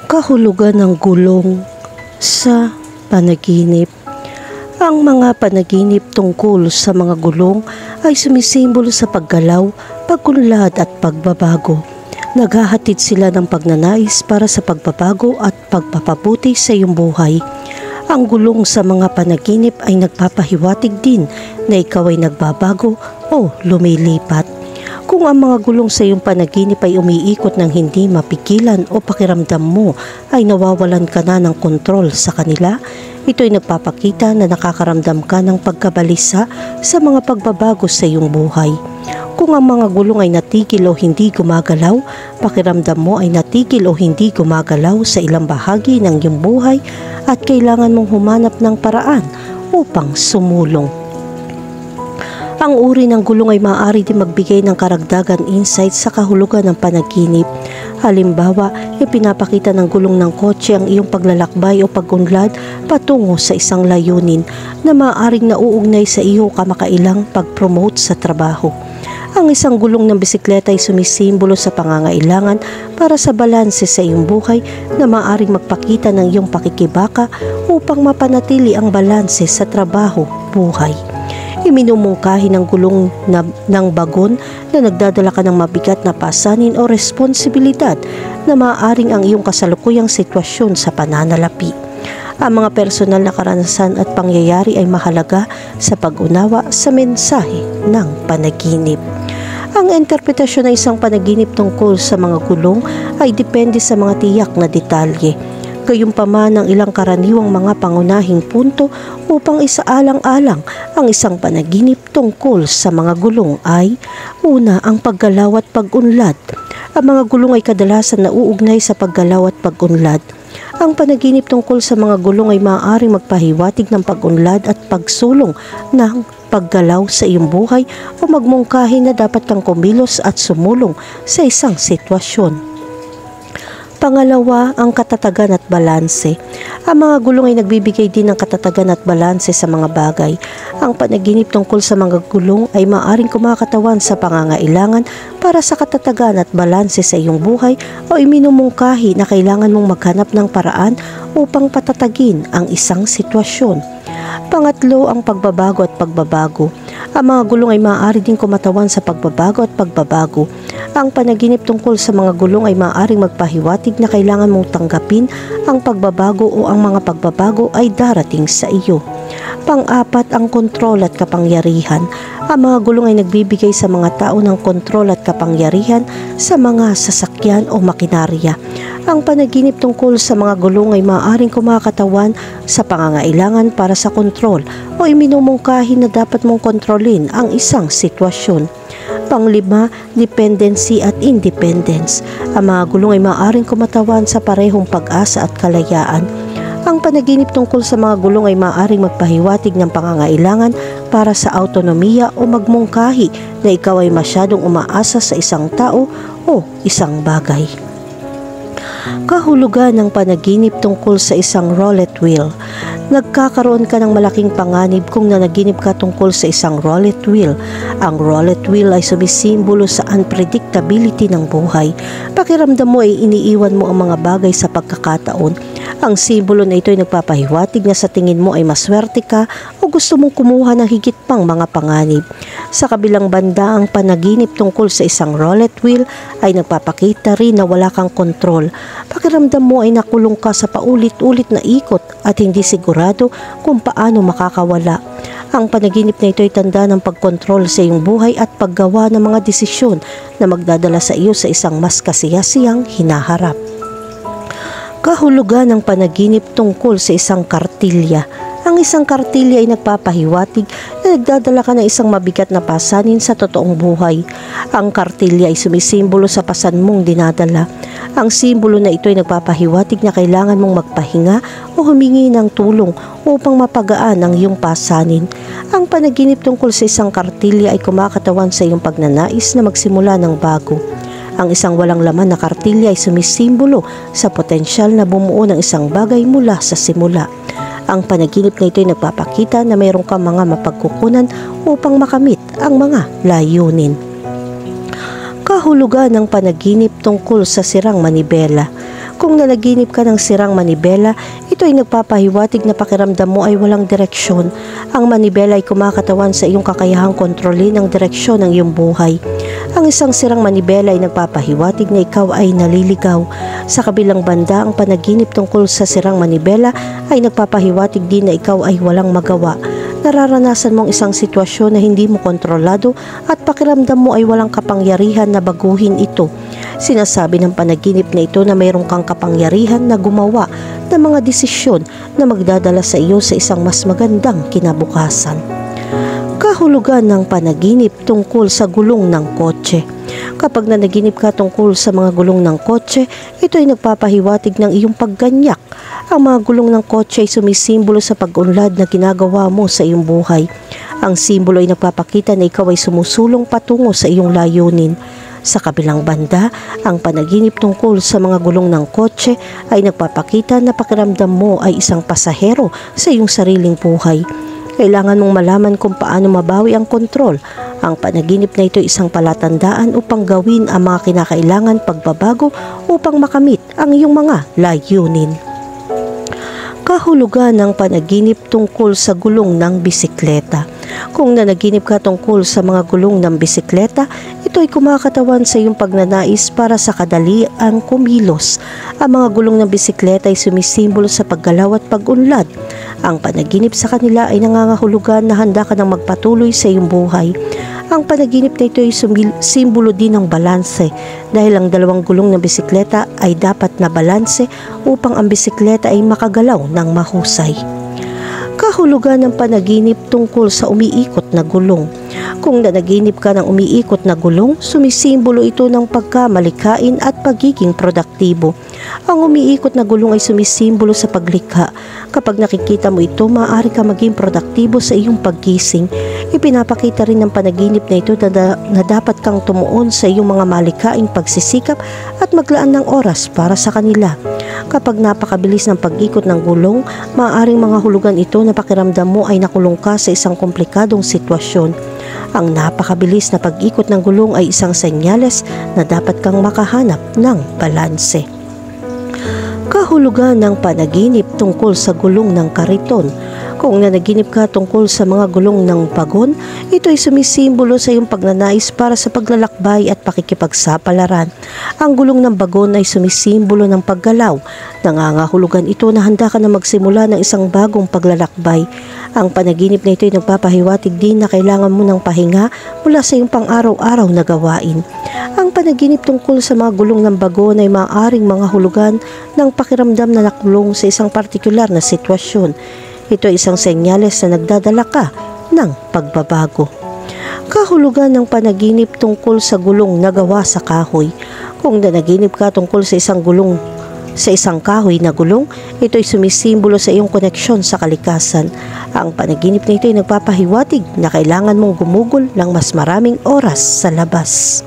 Kahulugan ng gulong sa panaginip. Ang mga panaginip tungkol sa mga gulong ay sumisimbolo sa paggalaw, pagkunlad at pagbabago. Naghahatid sila ng pagnanais para sa pagbabago at pagpapabuti sa iyong buhay. Ang gulong sa mga panaginip ay nagpapahiwatig din na ikaw ay nagbabago o lumilipat. Kung ang mga gulong sa iyong panaginip ay umiikot ng hindi mapigilan o pakiramdam mo ay nawawalan ka na ng kontrol sa kanila, ito ay nagpapakita na nakakaramdam ka ng pagkabalisa sa mga pagbabago sa iyong buhay. Kung ang mga gulong ay natigil o hindi gumagalaw, pakiramdam mo ay natigil o hindi gumagalaw sa ilang bahagi ng iyong buhay at kailangan mong humanap ng paraan upang sumulong. Ang uri ng gulong ay maaari din magbigay ng karagdagan insight sa kahulugan ng panaginip. Halimbawa, ipinapakita ng gulong ng kotse ang iyong paglalakbay o pagunlad patungo sa isang layunin na maaaring nauugnay sa iyo kamakailang pag-promote sa trabaho. Ang isang gulong ng bisikleta ay sumisimbolo sa pangangailangan para sa balanse sa iyong buhay na maaaring magpakita ng iyong pakikibaka upang mapanatili ang balanse sa trabaho, buhay. Iminumungkahi ng gulong ng bagon na nagdadala ka ng mabigat na pasanin o responsibilidad na maaaring ang iyong kasalukuyang sitwasyon sa pananalapi. Ang mga personal na karanasan at pangyayari ay mahalaga sa pag-unawa sa mensahe ng panaginip. Ang interpretasyon ng isang panaginip tungkol sa mga gulong ay depende sa mga tiyak na detalye. Gayunpaman ang ilang karaniwang mga pangunahing punto upang isaalang-alang ang isang panaginip tungkol sa mga gulong ay: una, ang paggalaw at pag-unlad. Ang mga gulong ay kadalasan nauugnay sa paggalaw at pag-unlad. Ang panaginip tungkol sa mga gulong ay maaaring magpahiwatig ng pag-unlad at pagsulong ng paggalaw sa iyong buhay o magmungkahi na dapat kang kumilos at sumulong sa isang sitwasyon. Pangalawa, ang katatagan at balanse. Ang mga gulong ay nagbibigay din ng katatagan at balanse sa mga bagay. Ang panaginip tungkol sa mga gulong ay maaaring kumakatawan sa pangangailangan para sa katatagan at balanse sa iyong buhay o iminumungkahi na kailangan mong maghanap ng paraan upang patatagin ang isang sitwasyon. Pangatlo, ang pagbabago at pagbabago. Ang mga gulong ay maaari din kumatawan sa pagbabago at pagbabago. Ang panaginip tungkol sa mga gulong ay maaaring magpahiwatig na kailangan mong tanggapin ang pagbabago o ang mga pagbabago ay darating sa iyo. Pang-apat, ang kontrol at kapangyarihan. Ang mga gulong ay nagbibigay sa mga tao ng kontrol at kapangyarihan sa mga sasakyan o makinarya. Ang panaginip tungkol sa mga gulong ay maaaring kumakatawan sa pangangailangan para sa kontrol o iminumungkahi na dapat mong kontrolin ang isang sitwasyon. Panglima, dependency at independence. Ang mga gulong ay maaaring kumatawan sa parehong pag-asa at kalayaan. Ang panaginip tungkol sa mga gulong ay maaaring magpahiwatig ng pangangailangan para sa autonomiya o magmungkahi na ikaw ay masyadong umaasa sa isang tao o isang bagay. Kahulugan ng panaginip tungkol sa isang roulette wheel. Nagkakaroon ka ng malaking panganib kung nanaginip ka tungkol sa isang roulette wheel. Ang roulette wheel ay sumisimbolo sa unpredictability ng buhay. Pakiramdam mo ay iniiwan mo ang mga bagay sa pagkakataon. Ang simbolo na ito ay nagpapahiwatig na sa tingin mo ay maswerte ka o gusto mong kumuha ng higit pang mga panganib. Sa kabilang banda, ang panaginip tungkol sa isang roulette wheel ay nagpapakita rin na wala kang kontrol. Pakiramdam mo ay nakulong ka sa paulit-ulit na ikot at hindi sigurado kung paano makakawala. Ang panaginip na ito ay tanda ng pagkontrol sa iyong buhay at paggawa ng mga desisyon na magdadala sa iyo sa isang mas kasiyasiyang hinaharap. Kahulugan ng panaginip tungkol sa isang kartilya. Ang isang kartilya ay nagpapahiwatig na nagdadala ka ng isang mabigat na pasanin sa totoong buhay. Ang kartilya ay sumisimbolo sa pasan mong dinadala. Ang simbolo na ito ay nagpapahiwatig na kailangan mong magpahinga o humingi ng tulong upang mapagaan ang iyong pasanin. Ang panaginip tungkol sa isang kartilya ay kumakatawan sa iyong pagnanais na magsimula ng bago. Ang isang walang laman na kartilya ay sumisimbolo sa potensyal na bumuo ng isang bagay mula sa simula. Ang panaginip na ito ay nagpapakita na mayroon kang mga mapagkukunan upang makamit ang mga layunin. Kahulugan ng panaginip tungkol sa sirang manibela. Kung nanaginip ka ng sirang manibela, ito ay nagpapahiwatig na pakiramdam mo ay walang direksyon. Ang manibela ay kumakatawan sa iyong kakayahang kontrolin ang direksyon ng iyong buhay. Ang isang sirang manibela ay nagpapahiwatig na ikaw ay naliligaw. Sa kabilang banda, ang panaginip tungkol sa sirang manibela ay nagpapahiwatig din na ikaw ay walang magawa. Nararanasan mong isang sitwasyon na hindi mo kontrolado at pakiramdam mo ay walang kapangyarihan na baguhin ito. Sinasabi ng panaginip na ito na mayroon kang kapangyarihan na gumawa ng mga desisyon na magdadala sa iyo sa isang mas magandang kinabukasan. Kahulugan ng panaginip tungkol sa gulong ng kotse. Kapag nanaginip ka tungkol sa mga gulong ng kotse, ito ay nagpapahiwatig ng iyong pagganyak. Ang mga gulong ng kotse ay sumisimbolo sa pag-unlad na ginagawa mo sa iyong buhay. Ang simbolo ay nagpapakita na ikaw ay sumusulong patungo sa iyong layunin. Sa kabilang banda, ang panaginip tungkol sa mga gulong ng kotse ay nagpapakita na pakiramdam mo ay isang pasahero sa iyong sariling buhay. Kailangan mong malaman kung paano mabawi ang kontrol. Ang panaginip na ito ay isang palatandaan upang gawin ang mga kinakailangan pagbabago upang makamit ang iyong mga layunin. Kahulugan ng panaginip tungkol sa gulong ng bisikleta. Kung nanaginip ka tungkol sa mga gulong ng bisikleta, ito ay kumakatawan sa iyong pagnanais para sa kadaliang kumilos. Ang mga gulong ng bisikleta ay sumisimbolo sa paggalaw at pag-unlad. Ang panaginip sa kanila ay nangangahulugan na handa ka nang magpatuloy sa iyong buhay. Ang panaginip na ito ay simbolo din ng balanse dahil ang dalawang gulong ng bisikleta ay dapat na balanse upang ang bisikleta ay makagalaw ng mahusay. Kahulugan ng panaginip tungkol sa umiikot na gulong. Kung nanaginip ka ng umiikot na gulong, sumisimbolo ito ng pagkamalikain at pagiging produktibo. Ang umiikot na gulong ay sumisimbolo sa paglikha. Kapag nakikita mo ito, maaari ka maging produktibo sa iyong paggising. Ipinapakita rin ng panaginip na ito na dapat kang tumuon sa iyong mga malikaing pagsisikap at maglaan ng oras para sa kanila. Kapag napakabilis ng pag-ikot ng gulong, maaaring mga hulugan ito na pakiramdam mo ay nakulong ka sa isang komplikadong sitwasyon. Ang napakabilis na pag-ikot ng gulong ay isang senyales na dapat kang makahanap ng balanse. Kahulugan ng panaginip tungkol sa gulong ng kariton. Kung nanaginip ka tungkol sa mga gulong ng bagon, ito ay sumisimbolo sa iyong pagnanais para sa paglalakbay at pakikipagsapalaran. Ang gulong ng bagon ay sumisimbolo ng paggalaw. Nangangahulugan ito na handa ka na magsimula ng isang bagong paglalakbay. Ang panaginip na ito ay nagpapahiwatig din na kailangan mo ng pahinga mula sa iyong pang-araw-araw na gawain. Ang panaginip tungkol sa mga gulong ng bagon ay maaaring mga hulugan ng pakiramdam na nakulong sa isang partikular na sitwasyon. Ito ay isang senyales na nagdadala ka ng pagbabago. Kahulugan ng panaginip tungkol sa gulong na gawa sa kahoy. Kung nanaginip ka tungkol sa isang kahoy na gulong, ito ay sumisimbolo sa iyong koneksyon sa kalikasan. Ang panaginip na ito ay nagpapahiwatig na kailangan mong gumugol ng mas maraming oras sa labas.